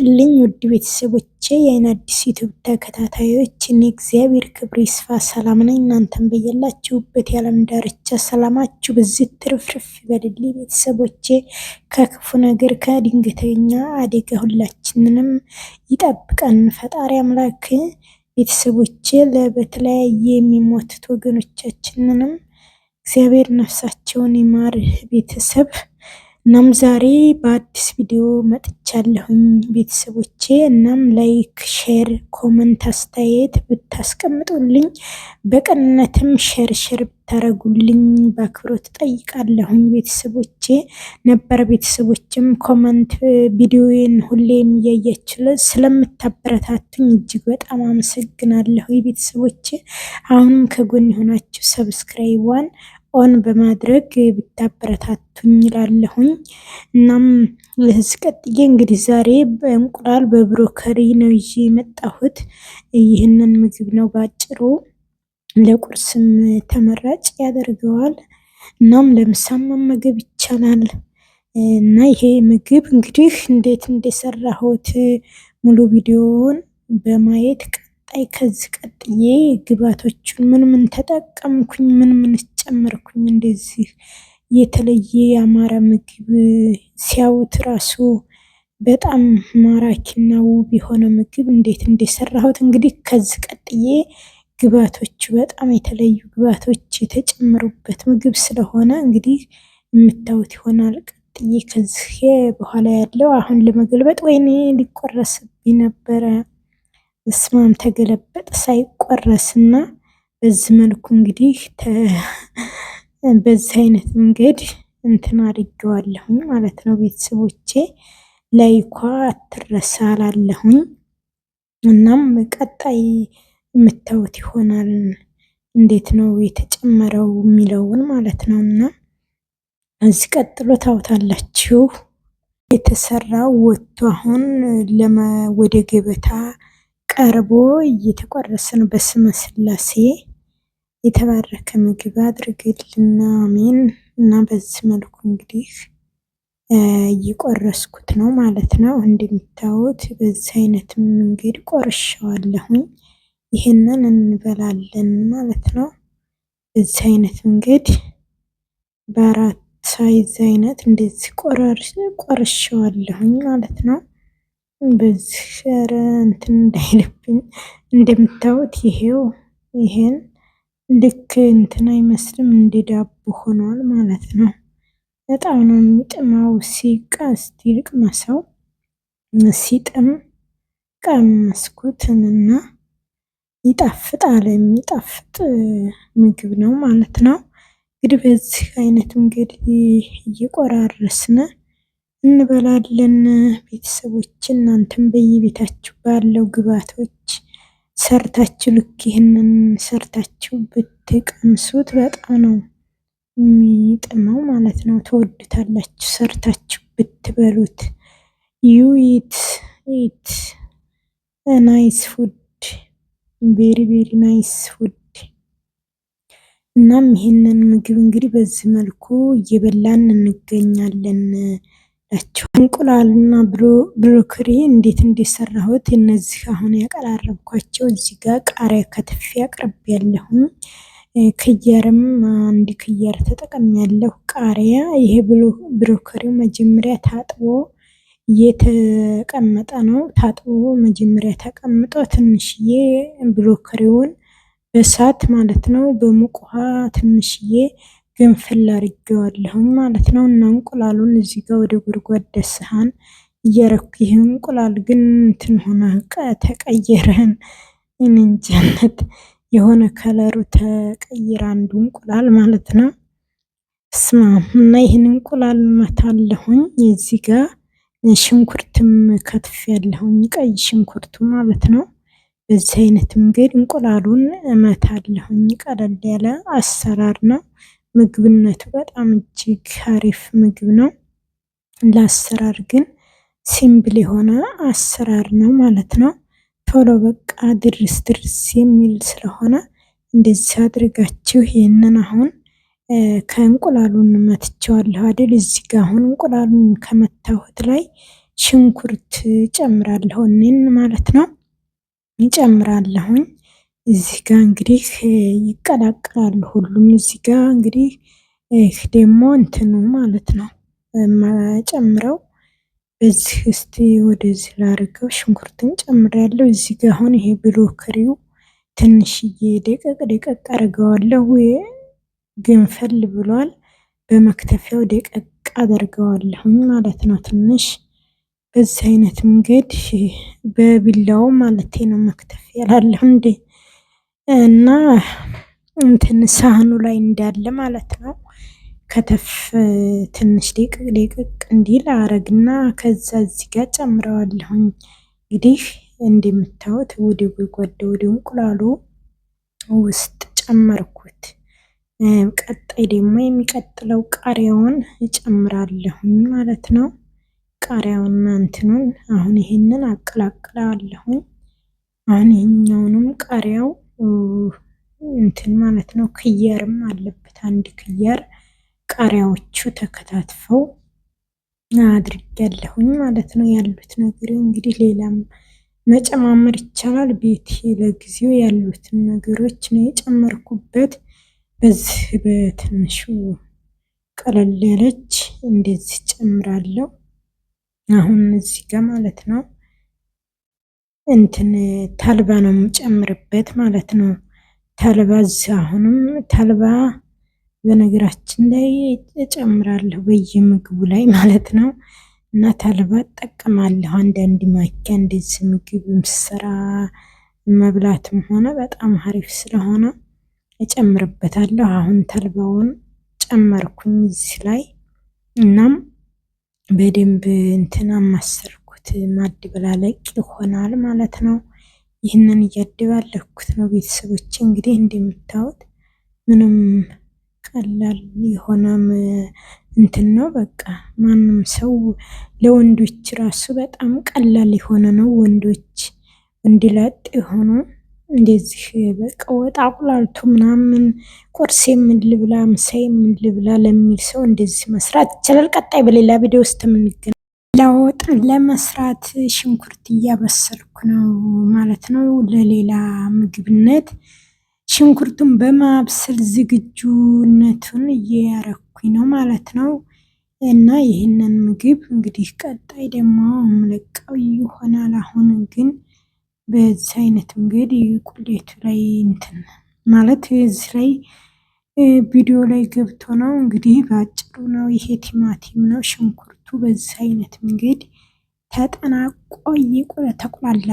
ይስጥልኝ ውድ ቤተሰቦቼ የአይን አዲስ ዩቲዩብ ተከታታዮች፣ እኔ እግዚአብሔር ክብር ይስፋ ሰላም ነኝ። እናንተም በያላችሁበት የዓለም ዳርቻ ሰላማችሁ በዚህ ትርፍርፍ ይበልልኝ። ቤተሰቦቼ ከክፉ ነገር ከድንገተኛ አደጋ ሁላችንንም ይጠብቀን ፈጣሪ አምላክ። ቤተሰቦቼ በተለያየ የሚሞቱት ወገኖቻችንንም እግዚአብሔር ነፍሳቸውን ይማር። ቤተሰብ እናም ዛሬ በአዲስ ቪዲዮ መጥቻለሁኝ ቤተሰቦቼ። እናም ላይክ፣ ሼር፣ ኮመንት አስተያየት ብታስቀምጡልኝ በቅንነትም ሼር ብታረጉልኝ በአክብሮት ጠይቃለሁኝ ቤተሰቦቼ። ነበር ቤተሰቦችም ኮመንት ቪዲዮዬን ሁሌም እያያችሁ ስለምታበረታቱኝ እጅግ በጣም አመሰግናለሁ ቤተሰቦቼ። አሁንም ከጎን የሆናችሁ ሰብስክራይቧን ኦን በማድረግ ብታበረታቱኝ ይላለሁኝ። እናም ለዚህ ቀጥዬ እንግዲህ ዛሬ በእንቁላል በብሮኮሊ ነው ይዤ የመጣሁት። ይህንን ምግብ ነው ባጭሩ፣ ለቁርስም ተመራጭ ያደርገዋል። እናም ለምሳም መመገብ ይቻላል። እና ይሄ ምግብ እንግዲህ እንዴት እንደሰራሁት ሙሉ ቪዲዮውን በማየት ከዚህ ቀጥዬ ግብአቶቹን ምን ተጠቀምኩኝ፣ ምን ጨመርኩኝ፣ እንደዚህ የተለየ የአማራ ምግብ ሲያዩት ራሱ በጣም ማራኪና ውብ የሆነ ምግብ እንዴት እንደሰራሁት እንግዲህ ከዚህ ቀጥዬ ግብአቶቹ በጣም የተለዩ ግብአቶች የተጨመሩበት ምግብ ስለሆነ እንግዲህ የምታዩት ይሆናል። ቀጥዬ ከዚህ በኋላ ያለው አሁን ለመገልበጥ ወይኔ ሊቆረስብኝ ነበረ። እስማም ተገለበጠ ሳይቆረስና በዚህ መልኩ እንግዲህ በዚህ አይነት መንገድ እንትን አድርጌዋለሁኝ ማለት ነው ቤተሰቦቼ። ላይኳ አትረሳ እላለሁኝ። እናም ቀጣይ የምታዩት ይሆናል እንዴት ነው የተጨመረው የሚለውን ማለት ነው። እና እዚህ ቀጥሎ ታውታላችሁ የተሰራው ወጥቶ አሁን ወደ ገበታ ቀርቦ እየተቆረሰ ነው። በስመ ስላሴ የተባረከ ምግብ አድርግልና አሜን። እና በዚህ መልኩ እንግዲህ እየቆረስኩት ነው ማለት ነው። እንደምታዩት በዚህ አይነት መንገድ ቆርሼዋለሁኝ። ይሄንን እንበላለን ማለት ነው። በዚህ አይነት መንገድ በአራት ሳይዝ አይነት እንደዚህ ቆርሼዋለሁኝ ማለት ነው። በዚህ ሸረ እንትን እንዳይልብኝ እንደምታዩት ይሄን ልክ እንትን አይመስልም፣ እንደ ዳቦ ሆኗል ማለት ነው። በጣም ነው የሚጥመው። እስቲ ልቅመሰው። ሲጥም ቀመስኩትንና ይጣፍጣል። የሚጣፍጥ ምግብ ነው ማለት ነው። እንግዲህ በዚህ አይነት እንግዲህ እየቆራረስን እንበላለን ቤተሰቦች። እናንተም በየቤታችሁ ባለው ግብአቶች ሰርታችሁ ልክ ይህንን ሰርታችሁ ብትቀምሱት በጣም ነው የሚጥመው ማለት ነው። ትወዱታላችሁ ሰርታችሁ ብትበሉት። ኢት ናይስ ፉድ፣ ቬሪ ቬሪ ናይስ ፉድ። እናም ይሄንን ምግብ እንግዲህ በዚህ መልኩ እየበላን እንገኛለን። እንቁላልና ብሮኮሊ እንዴት እንደሰራሁት እነዚህ አሁን ያቀራረብኳቸው እዚህ ጋር ቃሪያ ከትፌ አቅርቤያለሁኝ። ክያርም አንድ ክያር ተጠቅሜያለሁ። ቃሪያ ይሄ ብሮኮሊው መጀመሪያ ታጥቦ የተቀመጠ ነው። ታጥቦ መጀመሪያ ተቀምጦ ትንሽዬ ብሮኮሊውን በሳት ማለት ነው በሙቅ ውሃ ትንሽዬ ገንፈል አድርጌዋለሁኝ ማለት ነው። እና እንቁላሉን እዚህ ጋር ወደ ጎድጓዳ ሰሃን እያረኩ ይሄ እንቁላል ግን እንትን ሆነ ተቀየረን። እንጃነት የሆነ ከለሩ ተቀይራ አንዱ እንቁላል ማለት ነው። እና ይህን እንቁላል መታለሁኝ። እዚህ ጋር ሽንኩርትም ከትፌያለሁኝ፣ ቀይ ሽንኩርቱ ማለት ነው። በዚህ አይነት መንገድ እንቁላሉን እመታለሁኝ። ቀለል ያለ አሰራር ነው። ምግብነቱ በጣም እጅግ አሪፍ ምግብ ነው። ለአሰራር ግን ሲምብል የሆነ አሰራር ነው ማለት ነው። ቶሎ በቃ ድርስ የሚል ስለሆነ እንደዚህ አድርጋችሁ ይህንን አሁን ከእንቁላሉን መትቼዋለሁ አይደል? እዚህ ጋር አሁን እንቁላሉን ከመታሁት ላይ ሽንኩርት ጨምራለሁ እኔን ማለት ነው እጨምራለሁኝ። እዚህ ጋር እንግዲህ ይቀላቀላሉ ሁሉም እዚህ ጋር እንግዲህ ደግሞ እንትኑ ማለት ነው ጨምረው በዚህ እስቲ ወደዚህ ላድርገው ሽንኩርትን ጨምሬያለሁ። እዚህ ጋር አሁን ይሄ ብሮኮሊው ትንሽዬ ደቀቅ ደቀቅ አድርገዋለሁ ግንፍል ብሏል። በመክተፊያው ደቀቅ አደርገዋለሁኝ ማለት ነው። ትንሽ በዚህ አይነት መንገድ በቢላው ማለቴ ነው መክተፍ ያላለሁ እንዴ እና እንትን ሳህኑ ላይ እንዳለ ማለት ነው። ከተፍ ትንሽ ደቀቅ ደቀቅ እንዲል አረግና ከዛ እዚህ ጋር ጨምረዋለሁኝ። እንግዲህ እንደምታዩት ወደ ጎድጓዳ ወደ እንቁላሉ ውስጥ ጨመርኩት። ቀጣይ ደግሞ የሚቀጥለው ቃሪያውን እጨምራለሁኝ ማለት ነው። ቃሪያውና እንትኑን አሁን ይሄንን አቀላቅለዋለሁኝ። አሁን ይሄኛውንም ቃሪያው እንትን ማለት ነው ክያርም አለበት አንድ ክያር ቃሪያዎቹ ተከታትፈው አድርጌያለሁኝ ማለት ነው። ያሉት ነገር እንግዲህ ሌላም መጨማመር ይቻላል። ቤቴ ለጊዜው ያሉትን ነገሮች ነው የጨመርኩበት። በዚህ በትንሹ ቀለል ያለች እንደዚህ ጨምራለሁ። አሁን እዚህ ጋር ማለት ነው እንትን ተልባ ነው የምጨምርበት ማለት ነው። ተልባ እዚህ አሁንም ተልባ በነገራችን ላይ እጨምራለሁ በየምግቡ ላይ ማለት ነው። እና ተልባ እጠቀማለሁ አንዳንድ ማኪያ እንደዚህ ምግብም ስሰራ መብላትም ሆነ በጣም አሪፍ ስለሆነ እጨምርበታለሁ። አሁን ተልባውን ጨመርኩኝ እዚህ ላይ እናም በደንብ እንትን አማሰልኩት ማደበላለቅ ይሆናል ማለት ነው። ይህንን እያደባለኩት ነው ቤተሰቦቼ እንግዲህ እንደምታዩት ምንም ቀላል የሆነም እንትን ነው። በቃ ማንም ሰው ለወንዶች ራሱ በጣም ቀላል የሆነ ነው። ወንዶች ወንድ ላጤ የሆኑ እንደዚህ በቃ ወጥ አቁላልቶ ምናምን ቁርሴን ምን ልብላ ምሳዬን ምን ልብላ ለሚል ሰው እንደዚህ መስራት ይቻላል። ቀጣይ በሌላ ቪዲዮ ውስጥ የምንገናኝ ለወጥ ለመስራት ሽንኩርት እያበሰልኩ ነው ማለት ነው። ለሌላ ምግብነት ሽንኩርቱን በማብሰል ዝግጁነቱን እያረኩኝ ነው ማለት ነው። እና ይህንን ምግብ እንግዲህ ቀጣይ ደግሞ የምለቀው ይሆናል። አሁን ግን በዚህ አይነት እንግዲህ ቁሌቱ ላይ እንትን ማለት እዚህ ላይ ቪዲዮ ላይ ገብቶ ነው እንግዲህ በአጭሩ ነው። ይሄ ቲማቲም ነው። ሽንኩርቱ በዚህ አይነት መንገድ ተጠናቆ ተቆላላ